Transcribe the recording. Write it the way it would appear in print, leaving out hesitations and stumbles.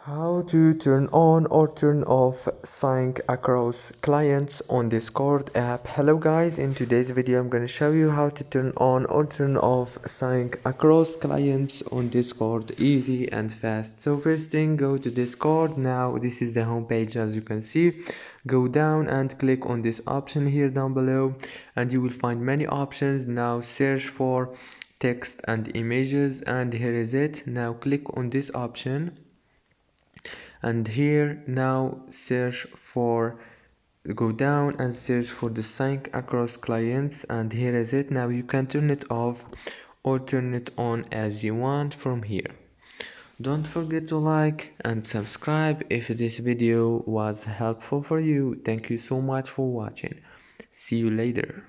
How to turn on or turn off sync across clients on Discord app. Hello guys, in today's video I'm going to show you how to turn on or turn off sync across clients on Discord, easy and fast. So first thing, go to Discord. Now this is the home page. As you can see, go down and click on this option here down below and you will find many options. Now search for text and images, and here is it. Now click on this option, and here now go down and search for the sync across clients, and here is it. Now you can turn it off or turn it on as you want from here. Don't forget to like and subscribe if this video was helpful for you. Thank you so much for watching. See you later.